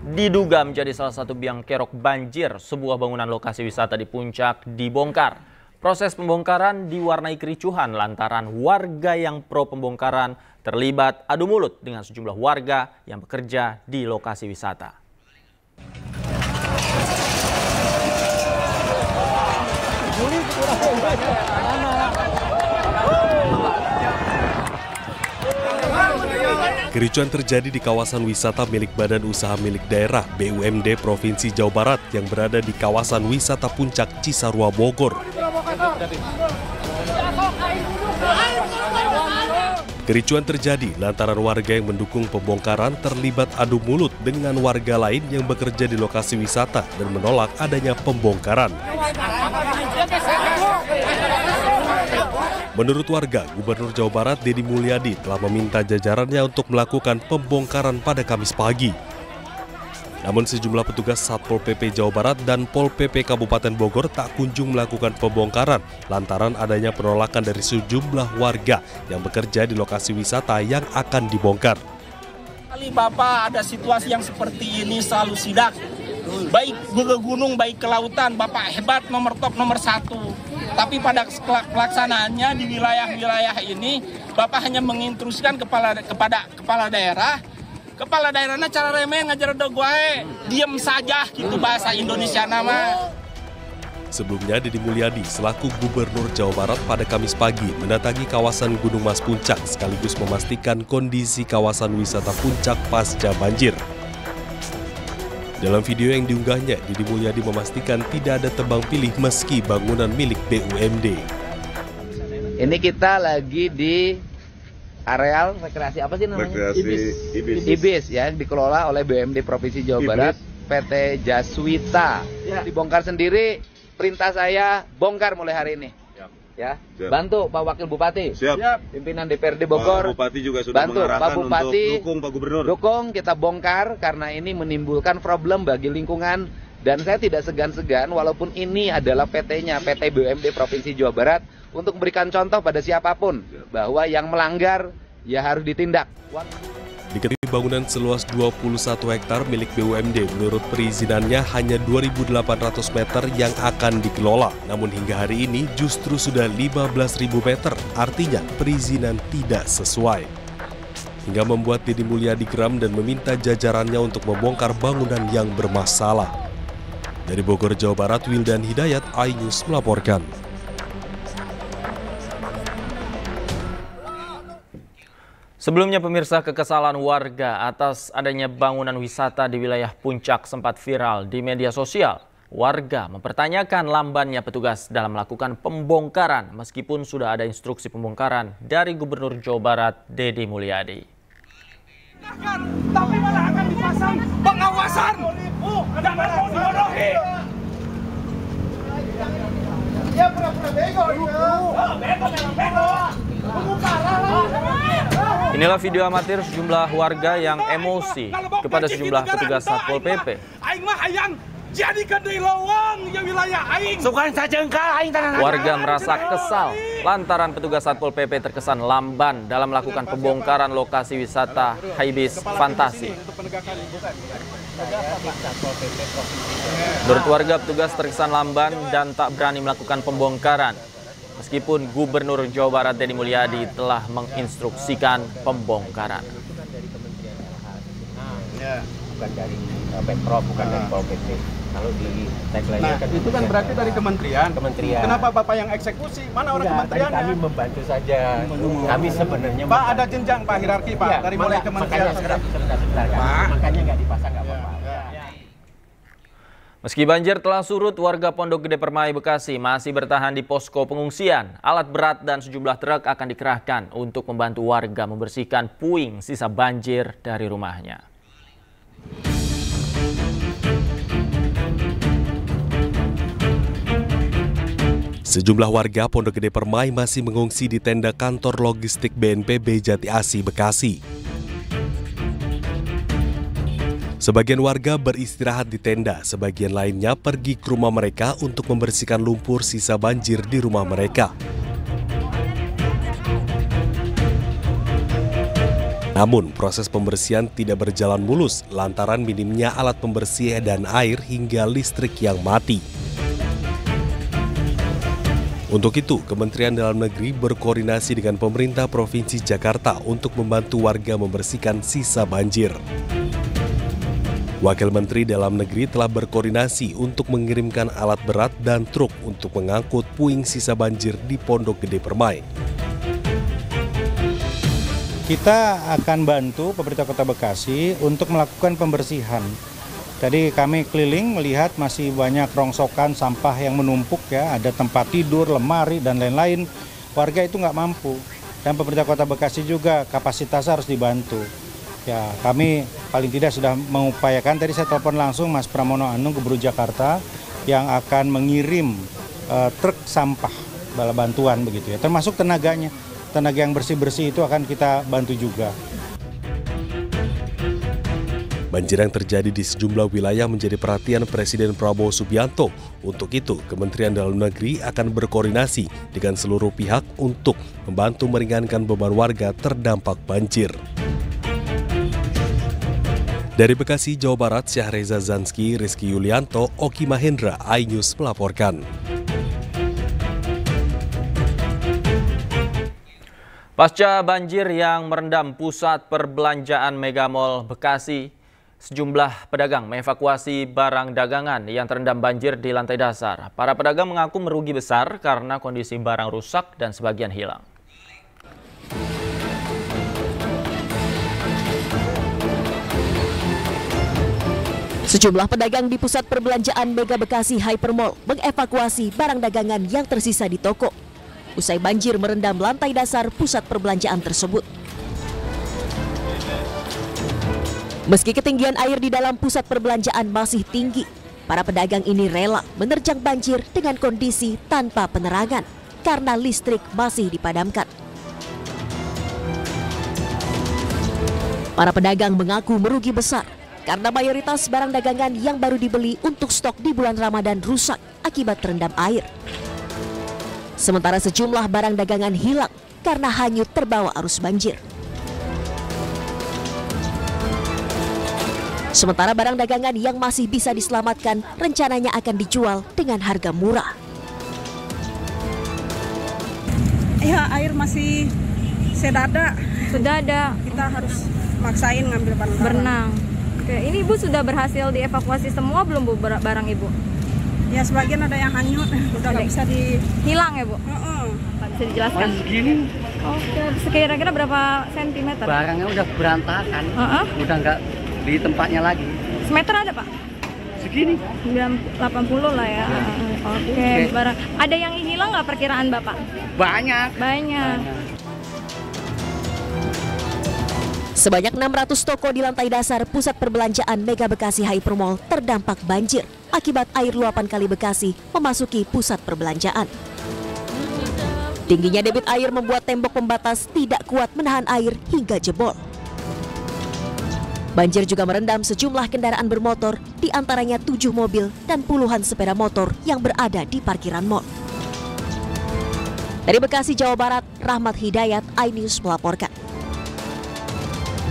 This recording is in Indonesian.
Diduga menjadi salah satu biang kerok banjir, sebuah bangunan lokasi wisata di Puncak dibongkar. Proses pembongkaran diwarnai kericuhan lantaran warga yang pro pembongkaran terlibat adu mulut dengan sejumlah warga yang bekerja di lokasi wisata. Kericuan terjadi di kawasan wisata milik Badan Usaha Milik Daerah BUMD Provinsi Jawa Barat yang berada di kawasan wisata Puncak Cisarua Bogor. Kericuan terjadi lantaran warga yang mendukung pembongkaran terlibat adu mulut dengan warga lain yang bekerja di lokasi wisata dan menolak adanya pembongkaran. Menurut warga, Gubernur Jawa Barat Deddy Mulyadi telah meminta jajarannya untuk melakukan pembongkaran pada Kamis pagi. Namun sejumlah petugas Satpol PP Jawa Barat dan Pol PP Kabupaten Bogor tak kunjung melakukan pembongkaran lantaran adanya penolakan dari sejumlah warga yang bekerja di lokasi wisata yang akan dibongkar. Kali Bapak ada situasi yang seperti ini selalu sidak, baik ke gunung, baik ke lautan, Bapak hebat, top nomor 1. Tapi pada pelaksanaannya di wilayah-wilayah ini, Bapak hanya menginstruksikan kepada kepala daerah. Kepala daerahnya cara remeh ngajar dogoe, diem saja gitu bahasa Indonesia nama. Sebelumnya Deddy Mulyadi selaku Gubernur Jawa Barat pada Kamis pagi mendatangi kawasan Gunung Mas Puncak sekaligus memastikan kondisi kawasan wisata Puncak pasca banjir. Dalam video yang diunggahnya, Deddy Mulyadi memastikan tidak ada tebang pilih meski bangunan milik BUMD. Ini kita lagi di areal rekreasi apa sih namanya? Ibis ya, dikelola oleh BUMD Provinsi Jawa Barat, PT Jaswita. Ya. Dibongkar sendiri, perintah saya bongkar mulai hari ini. Ya, siap. Bantu Pak Wakil Bupati, siap. Pimpinan DPRD Bogor, Pak Bupati juga sudah bantu Pak Bupati, untuk dukung Pak Gubernur. Dukung, kita bongkar karena ini menimbulkan problem bagi lingkungan dan saya tidak segan-segan walaupun ini adalah PT-nya, PT BUMD Provinsi Jawa Barat untuk memberikan contoh pada siapapun bahwa yang melanggar ya harus ditindak. Diketahui bangunan seluas 21 hektar milik BUMD menurut perizinannya hanya 2.800 meter yang akan dikelola. Namun hingga hari ini justru sudah 15.000 meter, artinya perizinan tidak sesuai. Hingga membuat Deddy Mulyadi geram dan meminta jajarannya untuk membongkar bangunan yang bermasalah. Dari Bogor, Jawa Barat, Wildan Hidayat, iNews melaporkan. Sebelumnya pemirsa, kekesalan warga atas adanya bangunan wisata di wilayah Puncak sempat viral di media sosial. Warga mempertanyakan lambannya petugas dalam melakukan pembongkaran meskipun sudah ada instruksi pembongkaran dari Gubernur Jawa Barat Deddy Mulyadi. Tapi malah akan dipasang pengawasan dan bodohi. Ya pura-pura bego. Bego memang bego. Inilah video amatir sejumlah warga yang emosi kepada sejumlah petugas Satpol PP. Aing mah hayang jadikan deui lowong ya wilayah aing. Sukan sajengkal aing tanah. Warga merasa kesal lantaran petugas Satpol PP terkesan lamban dalam melakukan pembongkaran lokasi wisata Haibis Fantasi. Menurut warga, petugas terkesan lamban dan tak berani melakukan pembongkaran. Meskipun Gubernur Jawa Barat Deddy Mulyadi telah menginstruksikan pembongkaran. Bukan dari Pemprov, bukan dari Pol PP. Kalau di tagline-nya kan itu kan berarti dari kementerian. Kenapa Bapak yang eksekusi? Mana orang kementeriannya? Kami membantu saja. Kami sebenarnya Pak ada jenjang Pak hierarki Pak ya, dari mulai kementerian. Sebentar, makanya nggak dipasang nggak apa-apa. Meski banjir telah surut, warga Pondok Gede Permai, Bekasi masih bertahan di posko pengungsian. Alat berat dan sejumlah truk akan dikerahkan untuk membantu warga membersihkan puing sisa banjir dari rumahnya. Sejumlah warga Pondok Gede Permai masih mengungsi di tenda kantor logistik BNPB Jati Asih, Bekasi. Sebagian warga beristirahat di tenda, sebagian lainnya pergi ke rumah mereka untuk membersihkan lumpur sisa banjir di rumah mereka. Namun, proses pembersihan tidak berjalan mulus lantaran minimnya alat pembersih dan air hingga listrik yang mati. Untuk itu, Kementerian Dalam Negeri berkoordinasi dengan pemerintah Provinsi Jakarta untuk membantu warga membersihkan sisa banjir. Wakil Menteri Dalam Negeri telah berkoordinasi untuk mengirimkan alat berat dan truk untuk mengangkut puing sisa banjir di Pondok Gede Permai. Kita akan bantu pemerintah Kota Bekasi untuk melakukan pembersihan. Tadi kami keliling melihat masih banyak rongsokan sampah yang menumpuk ya, ada tempat tidur, lemari dan lain-lain. Warga itu nggak mampu dan pemerintah Kota Bekasi juga kapasitas harus dibantu. Ya, kami paling tidak sudah mengupayakan. Tadi saya telepon langsung Mas Pramono Anung, Gubernur Jakarta, yang akan mengirim truk sampah bala bantuan begitu ya, termasuk tenaganya. Tenaga yang bersih-bersih itu akan kita bantu juga. Banjir yang terjadi di sejumlah wilayah menjadi perhatian Presiden Prabowo Subianto. Untuk itu, Kementerian Dalam Negeri akan berkoordinasi dengan seluruh pihak untuk membantu meringankan beban warga terdampak banjir. Dari Bekasi, Jawa Barat, Syahreza Zanski, Rizky Yulianto, Oki Mahendra, iNews melaporkan. Pasca banjir yang merendam pusat perbelanjaan Mega Mall Bekasi, sejumlah pedagang mengevakuasi barang dagangan yang terendam banjir di lantai dasar. Para pedagang mengaku merugi besar karena kondisi barang rusak dan sebagian hilang. Sejumlah pedagang di pusat perbelanjaan Mega Bekasi Hypermall mengevakuasi barang dagangan yang tersisa di toko. Usai banjir merendam lantai dasar pusat perbelanjaan tersebut. Meski ketinggian air di dalam pusat perbelanjaan masih tinggi, para pedagang ini rela menerjang banjir dengan kondisi tanpa penerangan karena listrik masih dipadamkan. Para pedagang mengaku merugi besar karena mayoritas barang dagangan yang baru dibeli untuk stok di bulan Ramadan rusak akibat terendam air. Sementara sejumlah barang dagangan hilang karena hanyut terbawa arus banjir. Sementara barang dagangan yang masih bisa diselamatkan rencananya akan dijual dengan harga murah. Ya, air masih sedada. Kita harus maksain ngambil barang. Berenang. Oke, ini Ibu sudah berhasil dievakuasi semua belum Bu barang Ibu? Ya, sebagian ada yang hanyut, udah nggak bisa hilang ya Bu? Nggak bisa dijelaskan. Segini. Oke, sekira-kira berapa sentimeter? Barangnya udah berantakan, udah nggak di tempatnya lagi. Semeter ada Pak? Segini. 80 lah ya. Oke. Barang. Ada yang hilang nggak perkiraan Bapak? Banyak. Sebanyak 600 toko di lantai dasar pusat perbelanjaan Mega Bekasi Hypermall terdampak banjir akibat air luapan Kali Bekasi memasuki pusat perbelanjaan. Tingginya debit air membuat tembok pembatas tidak kuat menahan air hingga jebol. Banjir juga merendam sejumlah kendaraan bermotor, di antaranya 7 mobil dan puluhan sepeda motor yang berada di parkiran mal. Dari Bekasi, Jawa Barat, Rahmat Hidayat, iNews melaporkan.